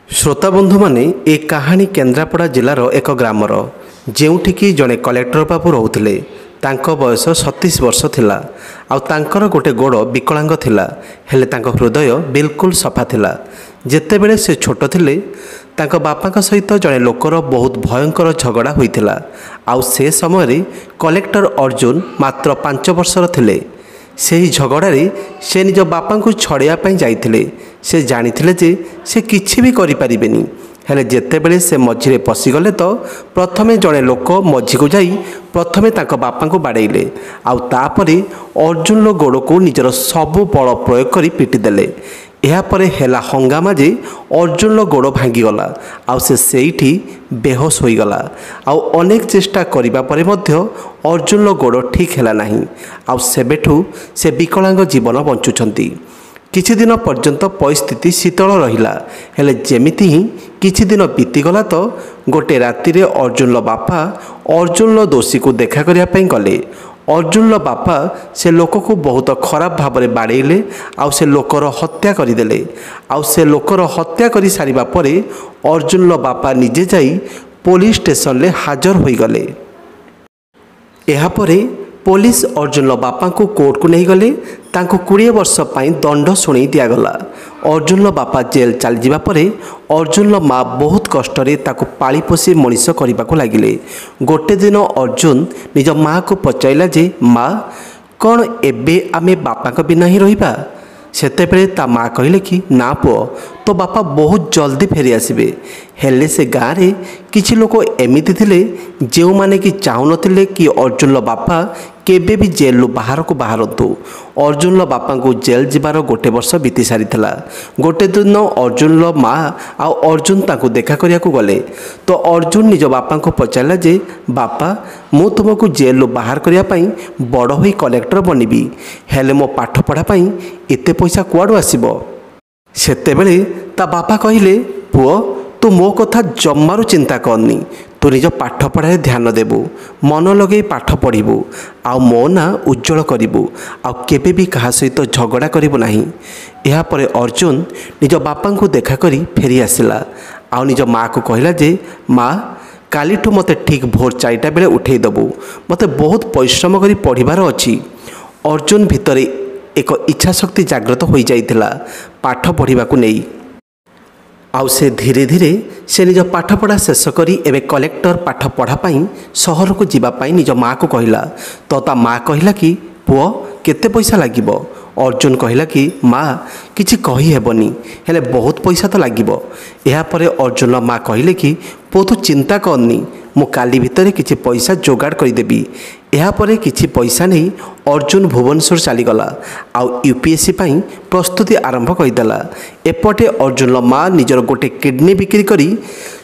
श्रोता बंधु माने ए कहानी केन्द्रापड़ा जिलार एक ग्रामर जेउठिकी जड़े कलेक्टर बाबू रोते बयस 37 वर्ष थिला आउ तांकर गोटे गोड़ विकलांग थिला हेले तांको हृदय बिल्कुल सफा थिला। जेतेबेले से छोट थिले तांको बापा सहित जड़े लोकर बहुत भयंकर झगड़ा होइथिला आउ से समय कलेक्टर अर्जुन मात्र 5 वर्षर थिले। ସେହି ଝଗଡ଼ାରେ ସେ ନିଜ ବାପାଙ୍କୁ ଛଡ଼େଇବା ପାଇଁ ଯାଇଥିଲେ। ସେ ଜାଣିଥିଲେ ଯେ ସେ କିଛି ବି କରିପାରିବେନି। ହେଲେ ଯେତେବେଳେ ସେ ମଝିରେ ପଶିଗଲେ ତ ପ୍ରଥମେ ଜଣେ ଲୋକ ମଝିକୁ ଯାଇ ପ୍ରଥମେ ତାଙ୍କ ବାପାଙ୍କୁ ବାଡ଼େଇଲେ ଆଉ ତାପରେ ଅର୍ଜୁନର ଗୋଡ଼କୁ ନିଜର ସବୁ ବଳ ପ୍ରୟୋଗ କରି ପିଟିଦେଲେ। ଏହାପରେ ହେଲା ହଙ୍ଗାମା ଯେ ଅର୍ଜୁନର ଗୋଡ଼ ଭାଙ୍ଗିଗଲା ଆଉ ସେ ସେଇଠି ବେହୋସ ହୋଇଗଲା। ଆଉ ଅନେକ ଚେଷ୍ଟା କରିବା ପରେ ମଧ୍ୟ ଅର୍ଜୁନର ଗୋଡ଼ ଠିକ୍ ହେଲା ନାହିଁ ଆଉ ସେବେଠୁ ସେ ବିକଳାଙ୍ଗ ଜୀବନ ବଞ୍ଚୁଛନ୍ତି। କିଛି ଦିନ ପର୍ଯ୍ୟନ୍ତ ପରିସ୍ଥିତି ଶୀତଳ ରହିଲା। ହେଲେ ଯେମିତି ହିଁ କିଛି ଦିନ ବିତିଗଲା ତ ଗୋଟିଏ ରାତିରେ ଅର୍ଜୁନର ବାପା ଅର୍ଜୁନର ଦୋଷୀକୁ ଦେଖା କରିବା ପାଇଁ ଗଲେ। अर्जुनर बापा से लोक को बहुत खराब भाव में बाड़ेले आउ से लोकर हत्या करदेले। आउ से लोकर हत्या कर सारिबा परे अर्जुनर बापा निजे जाई पुलिस स्टेशन ले हाजर हो गले। एहा परे पुलिस अर्जुनर बापा को कोर्ट को नहीं गले। तांको 20 वर्ष पाई दंड शुणी दिगला। अर्जुनर बापा जेल चल जावा परे अर्जुनर माँ बहुत कष्ट ताको पाली पोषी मनीष करने को लगिले। गोटे दिन अर्जुन निज माँ को पचारा जे माँ कौन एबे आमे बापा बिना ही रहिबा। सेतेबेले ता माँ कहले कि ना पुओ तो बापा बहुत जल्दी फेरी आसबे। हेले से गाँव रे किछि लोक एमिति थिले जो माने कि चाहूनथिले कि अर्जुनर बापा केबे भी जेल बाहर को बाहरतु। अर्जुनर बापा को जेल जीवार गोटे वर्ष बीती सारी। गोटे दिन अर्जुनर माँ आ अर्जुन ताको देखा करिया को गले तो अर्जुन निज बापा को पचारा जे बापा मु तुमको जेल बाहर करिया पई बड़ होई कलेक्टर बनिबी हेले मो पाठ पढ़ा पई एते पैसा कुआडू आसीबो। सेतेबेले ता बापा कहिले पुओ तू मो कथा जम्मारू चिंता करनी। तू निज पाठ पढ़ाए ध्यान देबू मन लगे पाठ पढ़ू आउ मो ना उज्जवल करू आउ केबे भी कहा सहित झगड़ा करू नहीं। यापर अर्जुन निज बापा को देखा करी फेरी आसला आउ निज माँ को कहला जे माँ कालीठू मते ठीक भोर 4टा बेले उठे दबू मते बहुत परिश्रम करी पढ़िबार अछि। अर्जुन भितरे एक इच्छा शक्ति जागृत हो जाइतिला पाठ पढ़िबा को नहीं। आउ से धीरे धीरे से निज पाठ पढ़ा शेष करी एवं कलेक्टर पाठ पढ़ापाई सहर को जीवापाई निज माँ को कहला तो ता माँ कहला कि पुओ केते पैसा लागिबो। अर्जुन कहला कि माँ किछि कही हेबनी हेले बहुत पैसा तो लागिबो। एहा परे अर्जुन माँ कहले कि पुओ तू चिंता करनी मु काली भितरे किछि पैसा जोगाड़ करदेबी। एहा परे किछि पैसा नहीं अर्जुन भुवनेश्वर चलीगला आउ यूपीएससी पाई प्रस्तुति आरंभ करदेला। एपटे अर्जुन माँ निजर गोटे किडनी बिक्री करी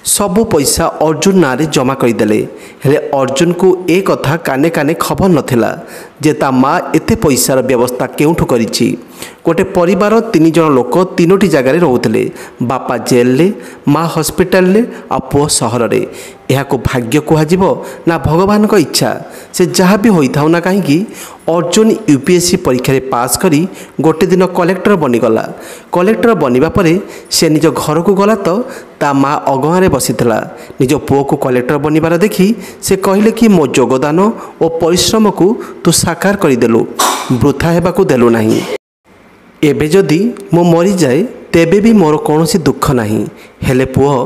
सबु पैसा अर्जुन ना रे जमा करदेले। हेले अर्जुन को ए कथा काने काने खबर नथिला जे ता माँ एते पैसार व्यवस्था केउठु करिछि। गोटे परिवार 3 जन लोक 3टी जगार रोते बापा जेल ले माँ हॉस्पिटल ले आ पुओ सहर रे। को भाग्य कहुब ना भगवान का इच्छा से जहाँ भी होता ना कहीं अर्जुन यूपीएससी परीक्षा पास करी गोटे दिन कलेक्टर बनीगला। कलेक्टर बनवा परे से निज घर को गला तो ता माँ अगुआ बसीला। निज पुओ को कलेक्टर बनवार देखी से कहले कि मो योगदान और परिश्रम को तू साकार करदेलु वृथा हेबाकु देलु नहीं। एबे जदि मो मरी जाए तेबे भी मोर कौनसी दुख नहीं। हेले पुओ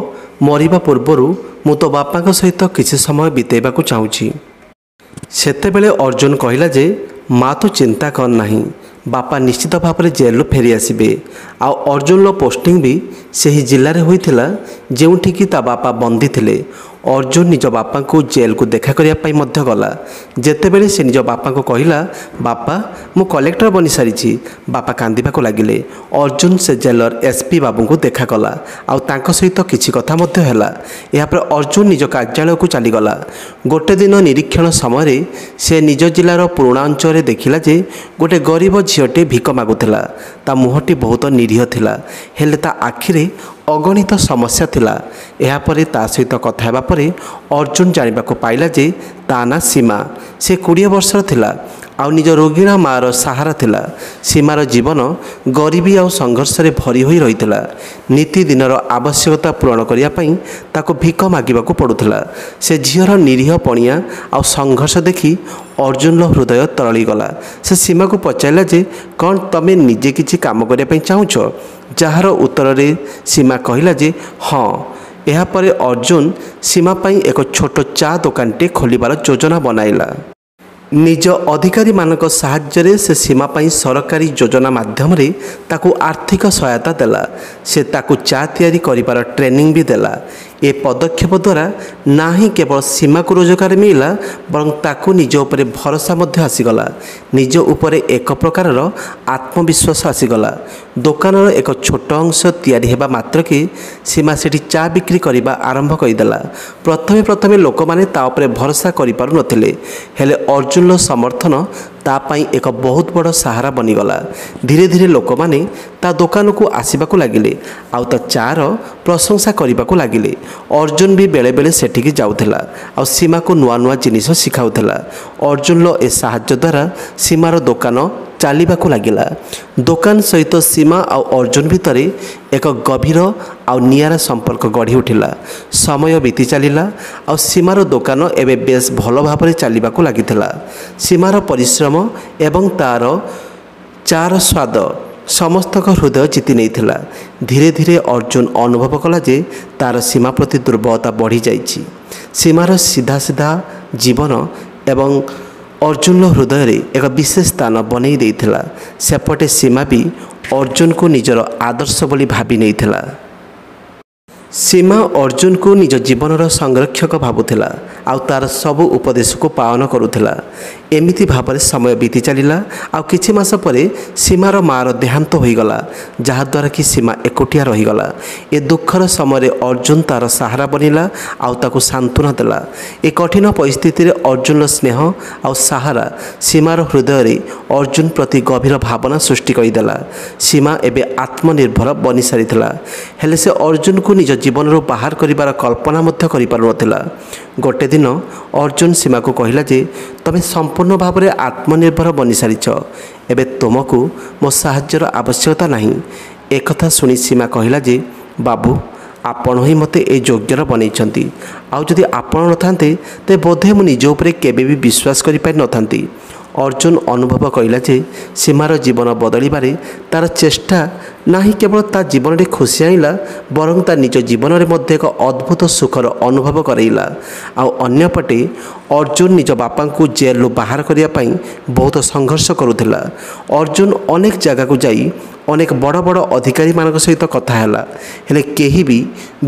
मरिबा पूर्वरु मु तो बापा सहित किसी समय बितेबा को चाहूँगी। सेतेबेले अर्जुन कहला जे माँ तो चिंता कर नहीं बापा निश्चित भाव में जेल फेरी आसबे। आ अर्जुन पोस्टिंग भी सही जिले में होता जोठिकी ता बापा बंदी थे। अर्जुन निज बापा को जेल को देखा करने गला। जेतेबेले से निज बापा को कहला बापा मु कलेक्टर बनी सारी बापा कांदिबा को लगिले। अर्जुन से जेलर एसपी बाबू को देखा कला आउ तांको सहित किछि कथा मध्य हैला। यापर अर्जुन निज कार्यालय को चलीगला। गोटे दिन निरीक्षण समय से निज जिलार पुराणा अंचल देखिला जे गोटे गरीब झीटे भिक मागुला। ता मुहटी बहुत निरीह थिला हेले ता आखिरे अगणित समस्या थिला। यापर ता सहित कथा हेबा परे अर्जुन जानिबा को पाइला जे ତା ନା ସୀମା। ସେ 20 ବର୍ଷର ଥିଲା ଆଉ ନିଜ ରୋଗିଣା ମାଆର ସାହାରା ଥିଲା। ସୀମାର ଜୀବନ ଗରିବୀ ଆଉ ସଂଘର୍ଷରେ ଭରି ହୋଇ ରହିଥିଲା। ନୀତିଦିନର ଆବଶ୍ୟକତା ପୂରଣ କରିବା ପାଇଁ ତାକୁ ଭିକ ମାଗିବାକୁ ପଡ଼ୁଥିଲା। ସେ ଝିଅର ନିରୀହ ପଣିଆ ଆଉ ସଂଘର୍ଷ ଦେଖି ଅର୍ଜୁନର ହୃଦୟ ତରଳିଗଲା। ସେ ସୀମାକୁ ପଚାରିଲା ଯେ କ'ଣ ତମେ ନିଜେ କିଛି କାମ କରିବା ପାଇଁ ଚାହୁଁଛ? ଯାହାର ଉତ୍ତରରେ ସୀମା କହିଲା ଯେ ହଁ। ଏହାପରେ ଅର୍ଜୁନ ସୀମା ପାଇଁ ଏକ ଛୋଟ ଚା ଦୋକାନଟେ ଖୋଲିବାର ଯୋଜନା ବନାଇଲା। ନିଜ ଅଧିକାରୀମାନଙ୍କ ସାହାଯ୍ୟରେ ସେ ସୀମା ପାଇଁ ସରକାରୀ ଯୋଜନା ମାଧ୍ୟମରେ ତାକୁ ଆର୍ଥିକ ସହାୟତା ଦେଲା। ସେ ତାକୁ ଚା ତିଆରି କରିବାର ଟ୍ରେନିଂ ବି ଦେଲା। ଏ ପଦକ୍ଷେପ ଦ୍ୱାରା ନା ହିଁ କେବଳ ସୀମାକୁ ରୋଜଗାର ମିଳିଲା, ବରଂ ତାକୁ ନିଜ ଉପରେ ଭରସା ମଧ୍ୟ ଆସିଗଲା। ନିଜ ଉପରେ ଏକ ପ୍ରକାରର ଆତ୍ମବିଶ୍ୱାସ ଆସିଗଲା। ଦୋକାନର ଏକ ଛୋଟ ଅଂଶ ତିଆରି ହେବା ମାତ୍ରକେ ସୀମା ସେଠି ଚା ବିକ୍ରି କରିବା ଆରମ୍ଭ କରିଦେଲା। ପ୍ରଥମେ ଲୋକମାନେ ତା ଉପରେ ଭରସା କରିପାରୁନଥିଲେ, ହେଲେ ଅର୍ଜୁନର ସମର୍ଥନ ତା ପାଇଁ ଏକ ବହୁତ ବଡ଼ ସାହାରା ବନିଗଲା। ଧୀରେ ଧୀରେ ଲୋକମାନେ ତା ଦୋକାନକୁ ଆସିବାକୁ ଲାଗିଲେ ଆଉ ତା ଚା'ର ପ୍ରଶଂସା କରିବାକୁ ଲାଗିଲେ। ଅର୍ଜୁନ ବି ବେଳେବେଳେ ସେଠିକି ଯାଉଥିଲା ଆଉ ସୀମାକୁ ନୂଆ ନୂଆ ଜିନିଷ ଶିଖାଉଥିଲା। ଅର୍ଜୁନର ଏ ସାହାଯ୍ୟ ଦ୍ୱାରା ସୀମାର ଦୋକାନ ଚାଲିବାକୁ ଲାଗିଲା। ଦୋକାନ ସହିତ ସୀମା ଆଉ ଅର୍ଜୁନ ଭିତରେ ଏକ ଗଭୀର ଆଉ ନିଆରା ସମ୍ପର୍କ ଗଢ଼ି ଉଠିଲା। ସମୟ ବିତି ଚାଲିଲା ଆଉ ସୀମାର ଦୋକାନ ଏବେ ବେଶ ଭଲ ଭାବରେ ଚାଲିବାକୁ ଲାଗିଥିଲା। ସୀମାର ପରିଶ୍ରମ ଏବଂ ତା'ର ଚା'ର ସ୍ୱାଦ ସମସ୍ତଙ୍କ ହୃଦୟ ଜିତି ନେଇଥିଲା। ଧୀରେ ଧୀରେ ଅର୍ଜୁନ ଅନୁଭବ କଲା ଯେ ତା'ର ସୀମା ପ୍ରତି ଦୁର୍ବଳତା ବଢ଼ିଯାଇଛି। ସୀମାର ସିଧା ଜୀବନ ଏବଂ ଅର୍ଜୁନର ହୃଦୟରେ ଏକ ବିଶେଷ ସ୍ଥାନ ବନେଇ ଦେଇଥିଲା। ସେପଟେ ସୀମା ବି ଅର୍ଜୁନକୁ ନିଜର ଆଦର୍ଶ ବୋଲି ଭାବି ନେଇଥିଲା। ସୀମା ଅର୍ଜୁନକୁ ନିଜ ଜୀବନର ସଂରକ୍ଷକ ଭାବୁଥିଲା ଆଉ ତା'ର ସବୁ ଉପଦେଶକୁ ପାଳନ କରୁଥିଲା। ଏମିତି ଭାବରେ ସମୟ ବିତି ଚାଲିଲା ଆଉ କିଛି ମାସ ପରେ ସୀମାର ମାଆର ଦେହାନ୍ତ ହୋଇଗଲା, ଯାହାଦ୍ୱାରା କି ସୀମା ଏକୁଟିଆ ରହିଗଲା। ଏ ଦୁଃଖର ସମୟରେ ଅର୍ଜୁନ ତା'ର ସାହାରା ବନିଲା ଆଉ ତାକୁ ସାନ୍ତ୍ୱନା ଦେଲା। ଏ କଠିନ ପରିସ୍ଥିତିରେ ଅର୍ଜୁନର ସ୍ନେହ ଆଉ ସାହାରା ସୀମାର ହୃଦୟରେ ଅର୍ଜୁନ ପ୍ରତି ଗଭୀର ଭାବନା ସୃଷ୍ଟି କରିଦେଲା। ସୀମା ଏବେ ଆତ୍ମନିର୍ଭର ବନିସାରିଥିଲା, ହେଲେ ସେ ଅର୍ଜୁନକୁ ନିଜ ଜୀବନରୁ ବାହାର କରିବାର କଳ୍ପନା ମଧ୍ୟ କରିପାରୁନଥିଲା। ଗୋଟେ ଦିନ ଅର୍ଜୁନ ସୀମାକୁ କହିଲା ଯେ ତମେ ସମ୍ପୂର୍ଣ୍ଣ ଭାବରେ ଆତ୍ମନିର୍ଭର ବନିସାରିଛ, ଏବେ ତୁମକୁ ମୋ ସାହାଯ୍ୟର ଆବଶ୍ୟକତା ନାହିଁ। ଏକଥା ଶୁଣି ସୀମା କହିଲା ଯେ ବାବୁ, ଆପଣ ହିଁ ମୋତେ ଏ ଯୋଗ୍ୟର ବନେଇଛନ୍ତି, ଆଉ ଯଦି ଆପଣ ନଥାନ୍ତେ ତେବେ ବୋଧେ ମୁଁ ନିଜ ଉପରେ କେବେ ବି ବିଶ୍ୱାସ କରିପାରିନଥାନ୍ତି। ଅର୍ଜୁନ ଅନୁଭବ କରିଲା ଯେ ସୀମାର ଜୀବନ ବଦଳିବାରେ ତା'ର ଚେଷ୍ଟା ନାହିଁ କେବଳ ତା ଜୀବନରେ ଖୁସି ଆଣିଲା, ବରଂ ତା ନିଜ ଜୀବନରେ ମଧ୍ୟ ଏକ ଅଦ୍ଭୁତ ସୁଖର ଅନୁଭବ କରାଇଲା। ଆଉ ଅନ୍ୟପଟେ ଅର୍ଜୁନ ନିଜ ବାପାଙ୍କୁ ଜେଲରୁ ବାହାର କରିବା ପାଇଁ ବହୁତ ସଂଘର୍ଷ କରୁଥିଲା। ଅର୍ଜୁନ ଅନେକ ଜାଗାକୁ ଯାଇ ଅନେକ ବଡ଼ ବଡ଼ ଅଧିକାରୀମାନଙ୍କ ସହିତ କଥା ହେଲା, ହେଲେ କେହି ବି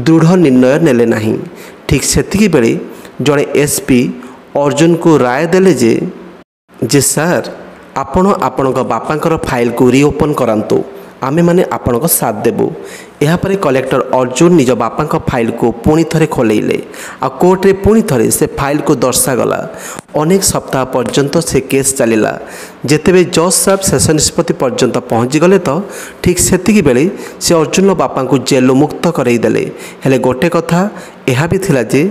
ଦୃଢ଼ ନିର୍ଣ୍ଣୟ ନେଲେ ନାହିଁ। ଠିକ୍ ସେତିକିବେଳେ ଜଣେ ଏସ୍ପି ଅର୍ଜୁନକୁ ରାୟ ଦେଲେ ଯେ ସାର୍, ଆପଣ ଆପଣଙ୍କ ବାପାଙ୍କର ଫାଇଲକୁ ରିଓପନ୍ କରାନ୍ତୁ, ଆମେମାନେ ଆପଣଙ୍କ ସାଥ ଦେବୁ। ଏହାପରେ କଲେକ୍ଟର ଅର୍ଜୁନ ନିଜ ବାପାଙ୍କ ଫାଇଲକୁ ପୁଣି ଥରେ ଖୋଲେଇଲେ ଆଉ କୋର୍ଟରେ ପୁଣି ଥରେ ସେ ଫାଇଲକୁ ଦର୍ଶାଗଲା। ଅନେକ ସପ୍ତାହ ପର୍ଯ୍ୟନ୍ତ ସେ କେସ୍ ଚାଲିଲା। ଯେତେବେଳେ ଜଜ୍ ସାହେବ ଶେଷ ନିଷ୍ପତ୍ତି ପର୍ଯ୍ୟନ୍ତ ପହଞ୍ଚିଗଲେ ତ ଠିକ୍ ସେତିକି ବେଳେ ସେ ଅର୍ଜୁନର ବାପାଙ୍କୁ ଜେଲରୁ ମୁକ୍ତ କରାଇଦେଲେ। ହେଲେ ଗୋଟେ କଥା ଏହା ବି ଥିଲା ଯେ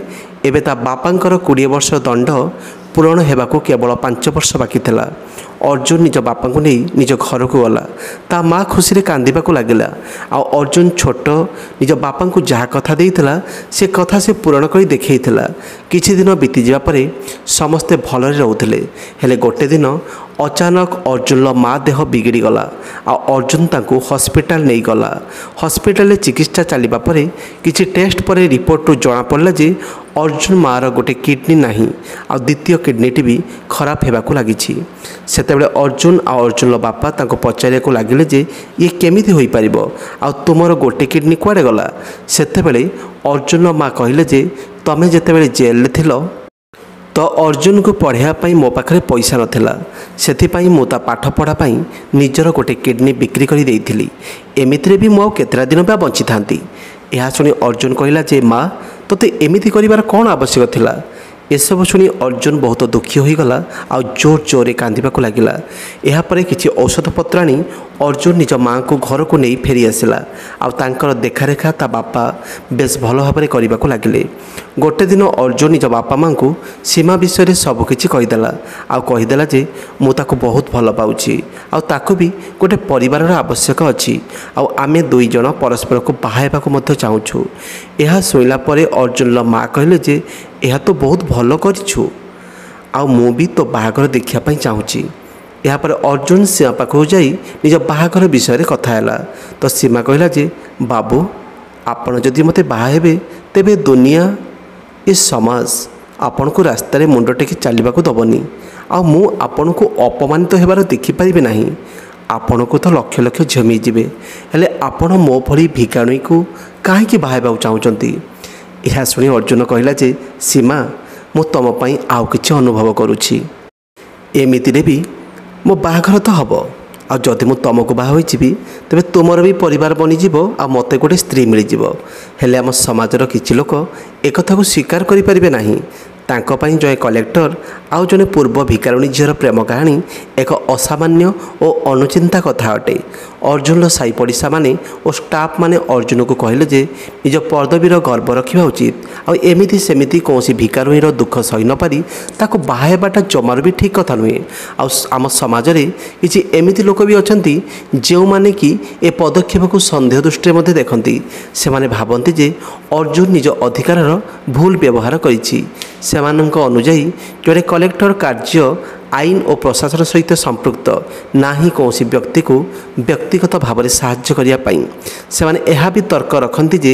ଏବେ ତା ବାପାଙ୍କର 20 ବର୍ଷ ଦଣ୍ଡ ପୂରଣ ହେବାକୁ କେବଳ 5 ବର୍ଷ ବାକି ଥିଲା। ଅର୍ଜୁନ ନିଜ ବାପାଙ୍କୁ ନେଇ ନିଜ ଘରକୁ ଗଲା। ତା ମା ଖୁସିରେ କାନ୍ଦିବାକୁ ଲାଗିଲା ଆଉ ଅର୍ଜୁନ ଛୋଟ ନିଜ ବାପାଙ୍କୁ ଯାହା କଥା ଦେଇଥିଲା ସେ କଥା ସେ ପୂରଣ କରି ଦେଖାଇଥିଲା। କିଛି ଦିନ ବିତିଯିବା ପରେ ସମସ୍ତେ ଭଲରେ ରହୁଥିଲେ, ହେଲେ ଗୋଟେ ଦିନ ଅଚାନକ ଅର୍ଜୁନର ମା ଦେହ ବିଗିଡ଼ିଗଲା ଆଉ ଅର୍ଜୁନ ତାଙ୍କୁ ହସ୍ପିଟାଲ ନେଇଗଲା। ହସ୍ପିଟାଲରେ ଚିକିତ୍ସା ଚାଲିବା ପରେ କିଛି ଟେଷ୍ଟ ପରେ ରିପୋର୍ଟରୁ ଜଣାପଡ଼ିଲା ଯେ ଅର୍ଜୁନ ମାଆର ଗୋଟେ କିଡ଼ନୀ ନାହିଁ ଆଉ ଦ୍ୱିତୀୟ କିଡ଼ନୀଟି ବି ଖରାପ ହେବାକୁ ଲାଗିଛି। ସେତେବେଳେ ଅର୍ଜୁନ ଆଉ ଅର୍ଜୁନର ବାପା ତାଙ୍କୁ ପଚାରିବାକୁ ଲାଗିଲେ ଯେ ଇଏ କେମିତି ହୋଇପାରିବ ଆଉ ତୁମର ଗୋଟେ କିଡ଼ନୀ କୁଆଡ଼େ ଗଲା? ସେତେବେଳେ ଅର୍ଜୁନର ମା କହିଲେ ଯେ ତମେ ଯେତେବେଳେ ଜେଲରେ ଥିଲ ତ ଅର୍ଜୁନକୁ ପଢ଼ାଇବା ପାଇଁ ମୋ ପାଖରେ ପଇସା ନଥିଲା, ସେଥିପାଇଁ ମୁଁ ତା ପାଠପଢ଼ା ପାଇଁ ନିଜର ଗୋଟେ କିଡ଼ନୀ ବିକ୍ରି କରି ଦେଇଥିଲି। ଏମିତିରେ ବି ମୁଁ ଆଉ କେତେଟା ଦିନ ବା ବଞ୍ଚିଥାନ୍ତି। ଏହା ଶୁଣି ଅର୍ଜୁନ କହିଲା ଯେ ମା, ତୋତେ ଏମିତି କରିବାର କ'ଣ ଆବଶ୍ୟକ ଥିଲା? ଏସବୁ ଶୁଣି ଅର୍ଜୁନ ବହୁତ ଦୁଃଖୀ ହୋଇଗଲା ଆଉ ଜୋରରେ କାନ୍ଦିବାକୁ ଲାଗିଲା। ଏହାପରେ କିଛି ଔଷଧପତ୍ର ଆଣି अर्जुन निज माँ को घर को नहीं फेरी आसला आर देखारेखा ता बापा बेस भल भाव करने को लगिले। गोटे दिन अर्जुन निज बापा माँ को सीमा विषय सबकि कहीदेला कहीदेला जे मुझे बहुत भल पाऊँगी आकु भी गोटे परिवार आवश्यक अच्छी आमे दुई जन परस्पर को बाहायबा चाहूँ। यह शुणला अर्जुन माँ कहले जे यह तो बहुत भल करिछु मु भी तो बाहागर देखापी चाहूँगी। यापर अर्जुन सीमा पाखु जाई निज बाहागर विषय कथा है तो सीमा कहला जे बाबू आपण जदि मते बाहा हेबे तेबे दुनिया ये समाज आपण को रास्तार मुंड टेकी चलने को दबनी मु आपण को अपमानित होबार देखिपारे ना। आपण को तो लक्ष लक्ष झमी जीवे हेले आपण मो भली भिकाणी को कहीं बाहाबा चाहूँगी। यह शुणी अर्जुन कहला जे सीमा मु तुम पाई आउ किछि अनुभव करुछि एमितिरे भी मो बाहाघर तो हम आदि मु तुमको बाहा होइछि तेरे तुमर भी परिवार बनीज आ मते गोटे स्त्री मिलଯିव हेले आम समाजर किछि लोक एक कथा को स्वीकार करि परिबे नाही। तांको पई जय कलेक्टर आउ जने पूर्व भिकारुणी झीर प्रेम कहानी एक असामान्य और अनुचिंता कथा अटे। अर्जुन साई पड़िशा माने और स्टाफ माने अर्जुन को कहले जे निज पदवीर गर्व रखा उचित आमती सेमती कौन भिकारुणीर दुख सही न पारी ताको बाहाबाटा जमार भी ठीक कथा नुहे। आम समाज रे किछि एमिति लोक भी अछंती जो माने कि ए पदक्षेप को संदेह दृष्टि मध्य देखती से माने भाबंती जे अर्जुन निज अधिकार भूल व्यवहार करिछि। सेमानंक अनुजाई जड़े कलेक्टर कार्य आईन और प्रशासन सहित संपृक्त ना ही कौन व्यक्ति को व्यक्तिगत भाव में साहाय्य करने से माने यह भी तर्क रखती जे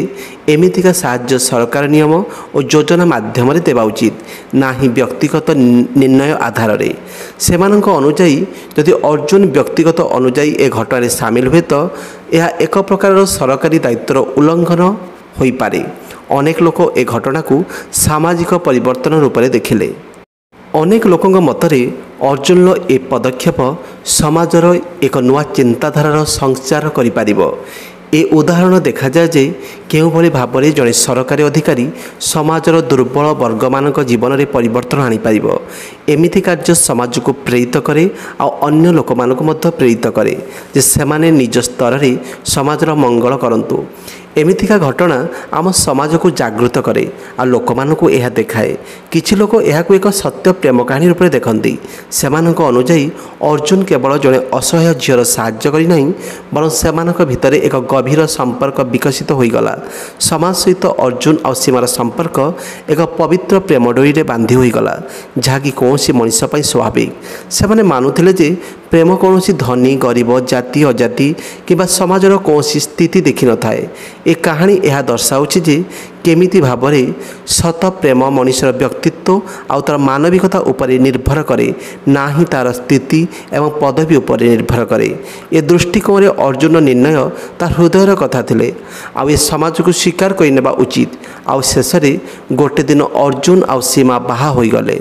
एमितिका साहाय्य सरकार नियम और योजना माध्यम देवा उचित ना ही व्यक्तिगत निर्णय आधार में। सेमानंक अनुजाई जदि अर्जुन व्यक्तिगत अनुजाई ए घटना सामिल हुए तो यह एक प्रकार सरकारी दायित्वर उल्लंघन हो पारे। अनेक लोक ए घटना को सामाजिक परिवर्तन रूप में देखिले। अनेक लोकों मतरे अर्जुन ए पदक्षेप समाजर एक नुआ चिंताधारार संचार करिपारिबो। ए उदाहरण देखा जाए जे केउ भली भाव में जड़े सरकारी अधिकारी समाजर दुर्बल वर्ग मानक जीवन में परिवर्तन आनी पारिबो। एमिति कार्य समाज को प्रेरित करे आ अन्य लोक मानक मध्य प्रेरित करे जे सेमाने निज स्तर रे समाजर मंगल करंतु। एमितिका घटना आम समाज को जागृत करे आ लोक मानकु यह देखाए। किछि लोक यह एक सत्य प्रेम कहानी रूप में देखती। सेमानक अनुजाई अर्जुन केवल जड़े असहाय झीर साहाय्य करि नाही बरं सेमानक भितर एक गभीर संपर्क विकसित होईगला। समाज सहित अर्जुन और सीमार संपर्क एक पवित्र प्रेम डोरी बांधी होईगला जहाँकि कौन मनीष पर स्वाभाविक। से माने मानुथिले जे प्रेम कौन धनी गरीब जाति अजाति किंबा समाजर कौन स्थिति देखि न थाए। ए कहानी यह दर्शाऊँच जे केमिति भाव में सत प्रेम मनुष्यर व्यक्तित्व आउ तार मानविकता उपरे निर्भर करे ना ही तार स्थिति एवं पदवी उपरे निर्भर करे। ए दृष्टिकोण में अर्जुन निर्णय तार हृदयर कथा थिले आउ ए समाज को स्वीकार करने उचित। आउ शेष गोटे दिन अर्जुन आउ सीमा बाहा हो गले।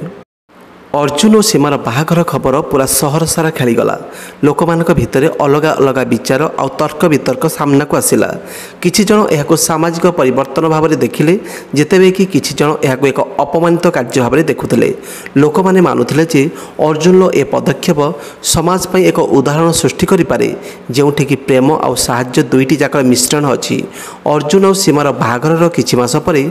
अर्जुन और सीमार बाहाघर खबर पूरा सहर सारा खेलीगला। लोक मानक भितर अलग अलग विचार और तर्क वितर्क सामना को आसिला। किछि जन यह सामाजिक परिवर्तन भाव में देखिले जेतेबे कि किछि जन यह एक अपमानित कार्य भाव में देखुले। लोक माने मानुथिले जे अर्जुन ए पदक्षेप समाज पई एक उदाहरण सृष्टि करि पारे जेउठी कि प्रेम और साहाय्य दुईटी जाकर मिश्रण अछि। अर्जुन और सीमार बाहाघर किछि मास परे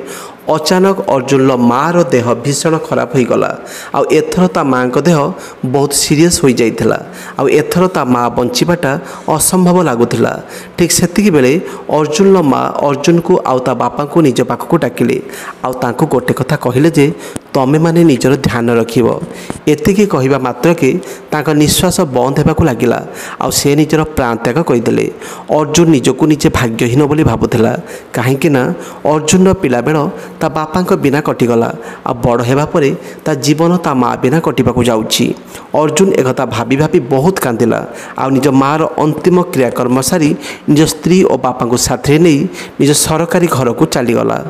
अचानक अर्जुन मार देह भीषण खराब हो गला। आउ एथर ता माँ को देह बहुत सीरीयस हो जाइथिला। आउ एथर ता माँ बंचिबाटा असंभव लागुथिला। ठीक सेतिकी बेले अर्जुन माँ अर्जुन को आउ ता बापा को निज पाख को डाकिले आउ तांको गोटे कथा कहिले जे तमे माने निजर ध्यान रखिबो। एतिकी कहिबा मात्र के तांका निश्वास बंद हेबाकू लागिला आउ से निजर प्राण त्याग करिदेले। अर्जुन निजको निजे भाग्यहीन बोली भाबुथिला काहेकि ना अर्जुन पिला बेल ता बापा बिना कटिगला आ बड़ हेबा परे ता जीवन ता माँ बिना कटिबाकू जाउछि। अर्जुन एकथा भाबी भाबी बहुत कांदिला आ निज माँ अंतिम क्रियाकर्म सारी निज स्त्री और बापा को साथरे नहीं निज सरकारी घर को चलीगला।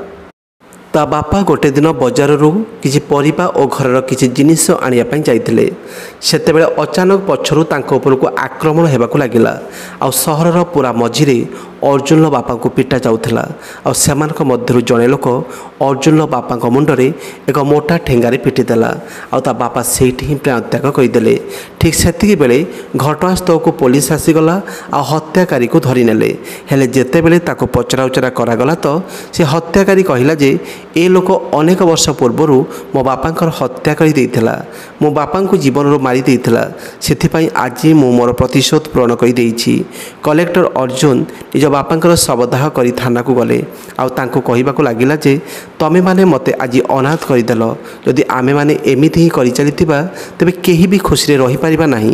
ତା ବାପା ଗୋଟେ ଦିନ ବଜାରରୁ କିଛି ପରିବା ଓ ଘରର କିଛି ଜିନିଷ ଆଣିବା ପାଇଁ ଯାଇଥିଲେ। ସେତେବେଳେ ଅଚାନକ ପଛରୁ ତାଙ୍କ ଉପରକୁ ଆକ୍ରମଣ ହେବାକୁ ଲାଗିଲା। ଆଉ ସହରର ପୁରା ମଝିରେ ଅର୍ଜୁନର ବାପାଙ୍କୁ ପିଟା ଯାଉଥିଲା। ଆଉ ସେମାନଙ୍କ ମଧ୍ୟରୁ ଜଣେ ଲୋକ ଅର୍ଜୁନର ବାପାଙ୍କ ମୁଣ୍ଡରେ ଏକ ମୋଟା ଠେଙ୍ଗାରେ ପିଟିଦେଲା। ଆଉ ତା ବାପା ସେଇଠି ହିଁ ପ୍ରାଣତ୍ୟାଗ କରିଦେଲେ। ଠିକ୍ ସେତିକି ବେଳେ ଘଟଣାସ୍ଥଳକୁ ପୋଲିସ ଆସିଗଲା ଆଉ ହତ୍ୟାକାରୀକୁ ଧରିନେଲେ। ହେଲେ ଯେତେବେଳେ ତାକୁ ପଚରାଉଚରା କରାଗଲା ତ ସେ ହତ୍ୟାକାରୀ କହିଲା ଯେ ଏ ଲୋକ ଅନେକ ବର୍ଷ ପୂର୍ବରୁ ମୋ ବାପାଙ୍କର ହତ୍ୟା କରିଦେଇଥିଲା। ମୋ ବାପାଙ୍କୁ ଜୀବନରୁ ମାରି ଦେଇଥିଲା। ସେଥିପାଇଁ ଆଜି ମୁଁ ମୋର ପ୍ରତିଶୋଧ ପୂରଣ କରିଦେଇଛି। କଲେକ୍ଟର ଅର୍ଜୁନ ନିଜ ବାପାଙ୍କର ଶବଦାହ କରି ଥାନାକୁ ଗଲେ। ଆଉ ତାଙ୍କୁ କହିବାକୁ ଲାଗିଲା ଯେ ତମେମାନେ ମୋତେ ଆଜି ଅନାଥ କରିଦେଲ। ଯଦି ଆମେମାନେ ଏମିତି ହିଁ କରିଚାଲିଥିବା ତେବେ କେହି ବି ଖୁସିରେ ରହିପାରିବା ନାହିଁ।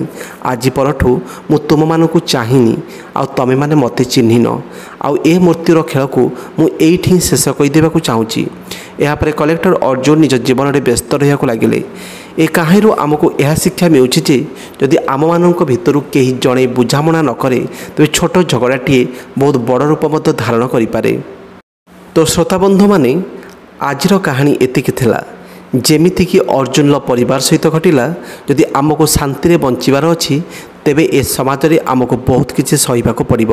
ଆଜି ପରଠୁ ମୁଁ ତୁମମାନଙ୍କୁ ଚାହିଁନି ଆଉ ତମେମାନେ ମୋତେ ଚିହ୍ନିନ। ଆଉ ଏ ମୃତ୍ୟୁର ଖେଳକୁ ମୁଁ ଏଇଠି ହିଁ ଶେଷ କରିଦେବାକୁ ଚାହୁଁଛି। ଏହାପରେ କଲେକ୍ଟର ଅର୍ଜୁନ ନିଜ ଜୀବନରେ ବ୍ୟସ୍ତ ରହିବାକୁ ଲାଗିଲେ। ଏ କାହାଣୀରୁ ଆମକୁ ଏହା ଶିକ୍ଷା ମିଳୁଛି ଯେ ଯଦି ଆମମାନଙ୍କ ଭିତରୁ କେହି ଜଣେ ବୁଝାମଣା ନ କରେ ତେବେ ଛୋଟ ଝଗଡ଼ାଟିଏ ବହୁତ ବଡ଼ ରୂପ ମଧ୍ୟ ଧାରଣ କରିପାରେ। ତ ଶ୍ରୋତାବନ୍ଧୁମାନେ, ଆଜିର କାହାଣୀ ଏତିକି ଥିଲା। ଯେମିତିକି ଅର୍ଜୁନର ପରିବାର ସହିତ ଘଟିଲା। ଯଦି ଆମକୁ ଶାନ୍ତିରେ ବଞ୍ଚିବାର ଅଛି ତେବେ ଏ ସମାଜରେ ଆମକୁ ବହୁତ କିଛି ସହିବାକୁ ପଡ଼ିବ।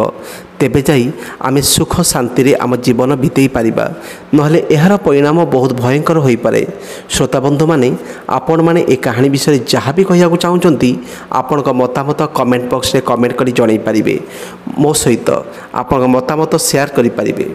ତେବେ ଯାଇ ଆମେ ସୁଖ ଶାନ୍ତିରେ ଆମ ଜୀବନ ବିତେଇ ପାରିବା। ନହେଲେ ଏହାର ପରିଣାମ ବହୁତ ଭୟଙ୍କର ହୋଇପାରେ। ଶ୍ରୋତାବନ୍ଧୁମାନେ, ଆପଣମାନେ ଏ କାହାଣୀ ବିଷୟରେ ଯାହା ବି କହିବାକୁ ଚାହୁଁଛନ୍ତି ଆପଣଙ୍କ ମତାମତ କମେଣ୍ଟ ବକ୍ସରେ କମେଣ୍ଟ କରି ଜଣାଇ ପାରିବେ। ମୋ ସହିତ ଆପଣଙ୍କ ମତାମତ ସେୟାର କରିପାରିବେ।